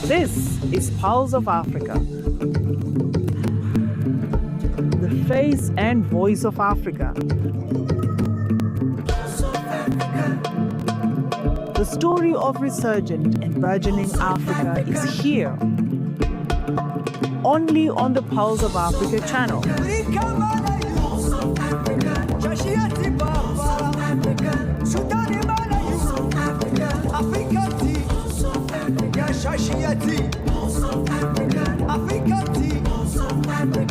This is Pulse of Africa, the face and voice of Africa. The story of resurgent and burgeoning Africa is here, only on the Pulse of Africa channel.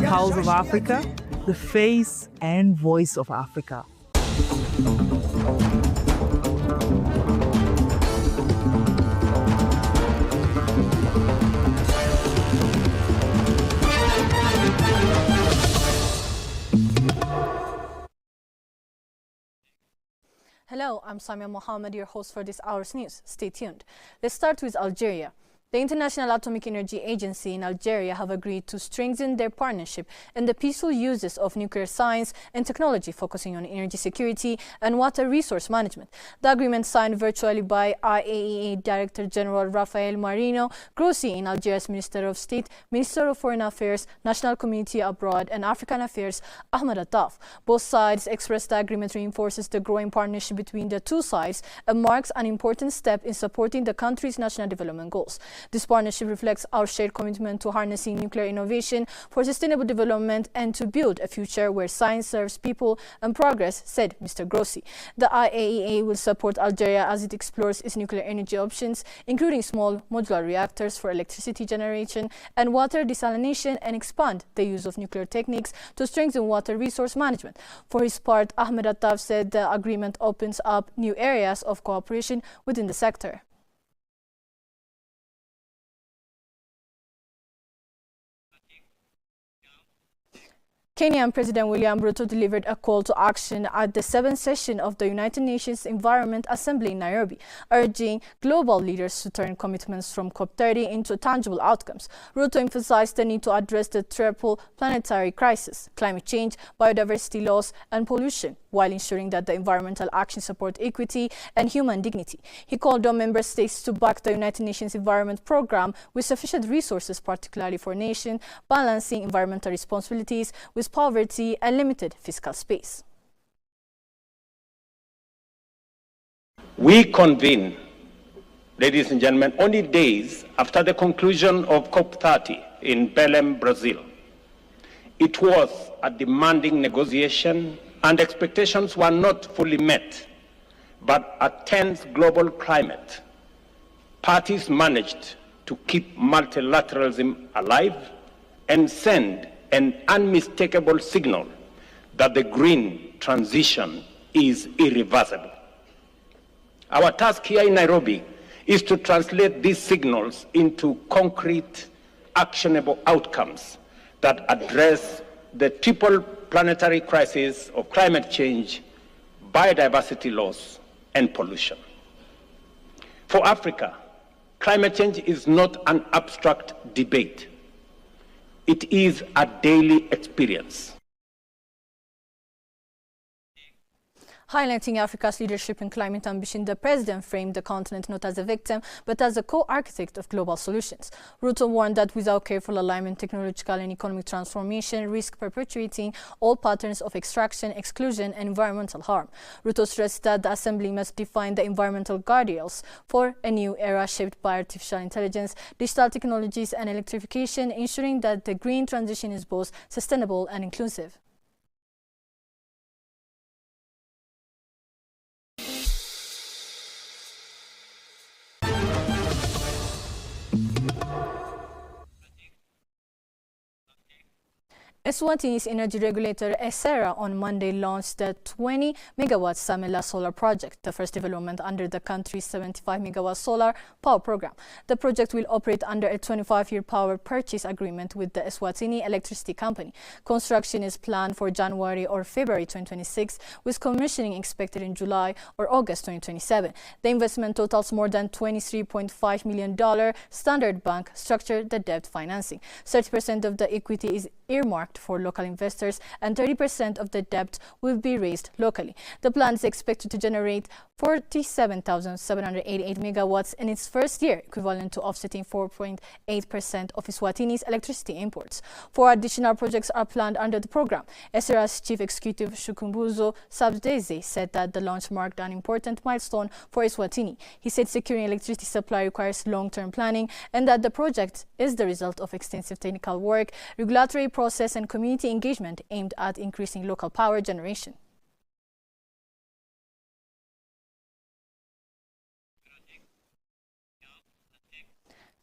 Pulse of Africa, the face and voice of Africa. Hello, I'm Samia Mohammed, your host for this hour's news. Stay tuned. Let's start with Algeria. The International Atomic Energy Agency in Algeria have agreed to strengthen their partnership in the peaceful uses of nuclear science and technology, focusing on energy security and water resource management. The agreement, signed virtually by IAEA Director General Rafael Marino Grossi in Algeria's Minister of State, Minister of Foreign Affairs, National Community Abroad and African Affairs, Ahmed Attaf. Both sides expressed the agreement reinforces the growing partnership between the two sides and marks an important step in supporting the country's national development goals. This partnership reflects our shared commitment to harnessing nuclear innovation for sustainable development and to build a future where science serves people and progress, said Mr. Grossi. The IAEA will support Algeria as it explores its nuclear energy options, including small modular reactors for electricity generation and water desalination, and expand the use of nuclear techniques to strengthen water resource management. For his part, Ahmed Attaf said the agreement opens up new areas of cooperation within the sector. Kenyan President William Ruto delivered a call to action at the 7th session of the United Nations Environment Assembly in Nairobi, urging global leaders to turn commitments from COP30 into tangible outcomes. Ruto emphasized the need to address the triple planetary crisis: climate change, biodiversity loss, and pollution, while ensuring that the environmental actions support equity and human dignity. He called on member states to back the United Nations Environment Programme with sufficient resources, particularly for nations balancing environmental responsibilities with poverty and limited fiscal space. We convene, ladies and gentlemen, only days after the conclusion of COP30 in Belém, Brazil. It was a demanding negotiation and expectations were not fully met, but a tense global climate. Parties managed to keep multilateralism alive and send an unmistakable signal that the green transition is irreversible. Our task here in Nairobi is to translate these signals into concrete, actionable outcomes that address the triple planetary crisis of climate change, biodiversity loss, and pollution. For Africa, climate change is not an abstract debate. It is a daily experience. Highlighting Africa's leadership in climate ambition, the president framed the continent not as a victim, but as a co-architect of global solutions. Ruto warned that without careful alignment, technological and economic transformation risk perpetuating old patterns of extraction, exclusion, and environmental harm. Ruto stressed that the Assembly must define the environmental guardrails for a new era shaped by artificial intelligence, digital technologies, and electrification, ensuring that the green transition is both sustainable and inclusive. Eswatini's energy regulator, ESERA, on Monday launched the 20-megawatt Samela solar project, the first development under the country's 75-megawatt solar power program. The project will operate under a 25-year power purchase agreement with the Eswatini Electricity Company. Construction is planned for January or February 2026, with commissioning expected in July or August 2027. The investment totals more than $23.5 million. Standard Bank structured the debt financing. 30% of the equity is earmarked earmarked for local investors and 30% of the debt will be raised locally. The plan is expected to generate 47,788 megawatts in its first year, equivalent to offsetting 4.8% of Eswatini's electricity imports. 4 additional projects are planned under the program. ESERA's chief executive Shukumbuzo Sabdeze said that the launch marked an important milestone for Eswatini. He said securing electricity supply requires long-term planning and that the project is the result of extensive technical work, regulatory process and community engagement aimed at increasing local power generation.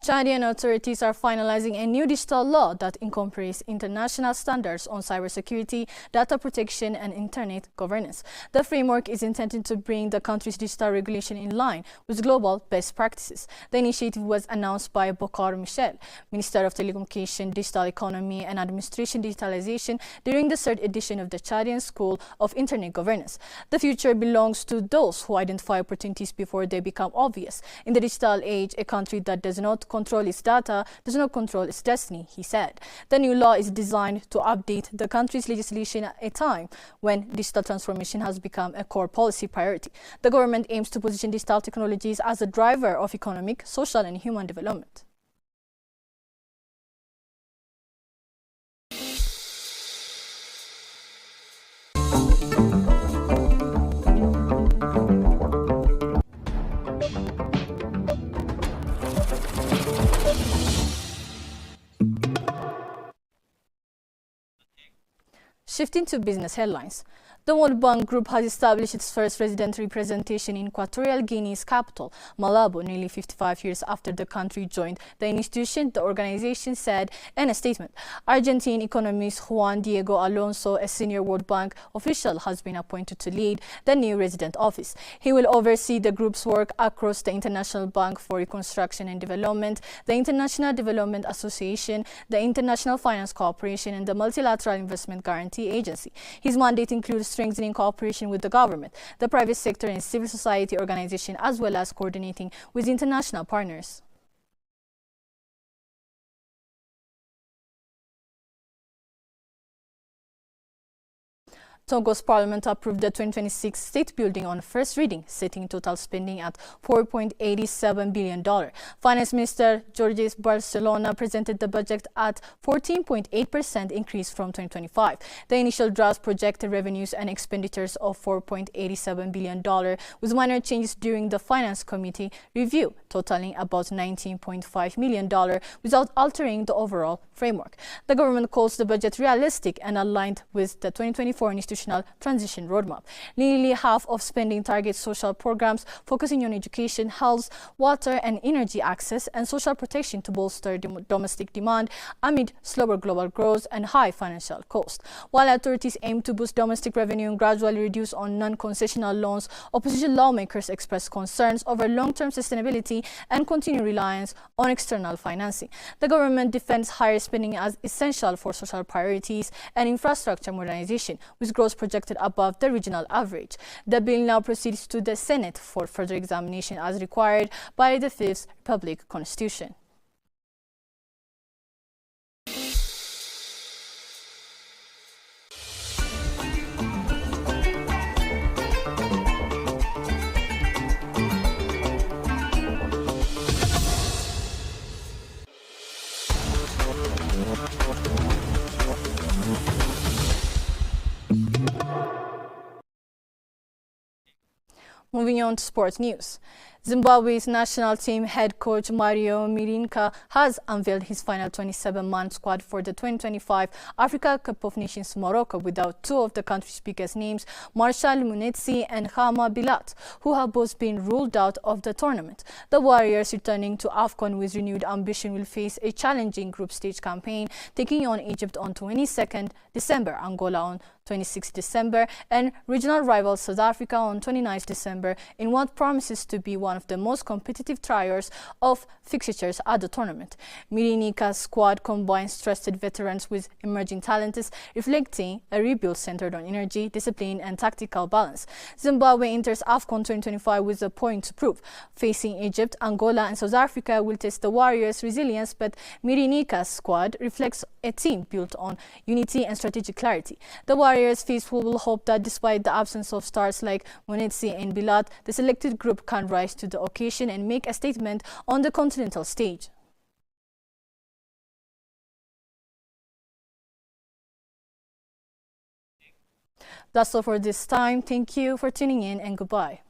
Chadian authorities are finalizing a new digital law that incorporates international standards on cybersecurity, data protection, and internet governance. The framework is intended to bring the country's digital regulation in line with global best practices. The initiative was announced by Bokar Michel, Minister of Telecommunication, Digital Economy, and Administration Digitalization during the 3rd edition of the Chadian School of Internet Governance. The future belongs to those who identify opportunities before they become obvious. In the digital age, a country that does not control its data does not control its destiny, he said. The new law is designed to update the country's legislation at a time when digital transformation has become a core policy priority. The government aims to position digital technologies as a driver of economic, social, and human development. Shifting to business headlines. The World Bank Group has established its first resident representation in Equatorial Guinea's capital, Malabo, nearly 55 years after the country joined the institution, the organization said in a statement. Argentine economist Juan Diego Alonso, a senior World Bank official, has been appointed to lead the new resident office. He will oversee the group's work across the International Bank for Reconstruction and Development, the International Development Association, the International Finance Corporation, and the Multilateral Investment Guarantee Agency. His mandate includes strengthening cooperation with the government, the private sector, and civil society organizations, as well as coordinating with international partners. Togo's parliament approved the 2026 state building on first reading, setting total spending at $4.87 billion. Finance Minister Georges Barcelona presented the budget at 14.8% increase from 2025. The initial draft projected revenues and expenditures of $4.87 billion, with minor changes during the Finance Committee review, totaling about $19.5 million, without altering the overall framework. The government calls the budget realistic and aligned with the 2024 institutional transition roadmap. Nearly half of spending targets social programs focusing on education, health, water and energy access, and social protection to bolster domestic demand amid slower global growth and high financial cost. While authorities aim to boost domestic revenue and gradually reduce on non-concessional loans, opposition lawmakers express concerns over long-term sustainability and continued reliance on external financing. The government defends higher spending as essential for social priorities and infrastructure modernization, with growth projected above the regional average. The bill now proceeds to the Senate for further examination as required by the Fifth Republic Constitution. Moving on to sports news. Zimbabwe's national team head coach Mario Mirinka has unveiled his final 27-man squad for the 2025 Africa Cup of Nations Morocco without 2 of the country's biggest names, Marshal Munetsi and Hama Bilat, who have both been ruled out of the tournament. The Warriors, returning to AFCON with renewed ambition, will face a challenging group stage campaign, taking on Egypt on 22nd December, Angola on 26 December, and regional rival South Africa on 29 December in what promises to be one one of the most competitive triers of fixtures at the tournament. Mirinika's squad combines trusted veterans with emerging talents, reflecting a rebuild centered on energy, discipline and tactical balance. Zimbabwe enters AFCON 2025 with a point to prove. Facing Egypt, Angola and South Africa will test the Warriors' resilience, but Mirinika's squad reflects a team built on unity and strategic clarity. The Warriors faithful will hope that despite the absence of stars like Monetsi and Bilat, the selected group can rise to the occasion and make a statement on the continental stage. That's all for this time. Thank you for tuning in and goodbye.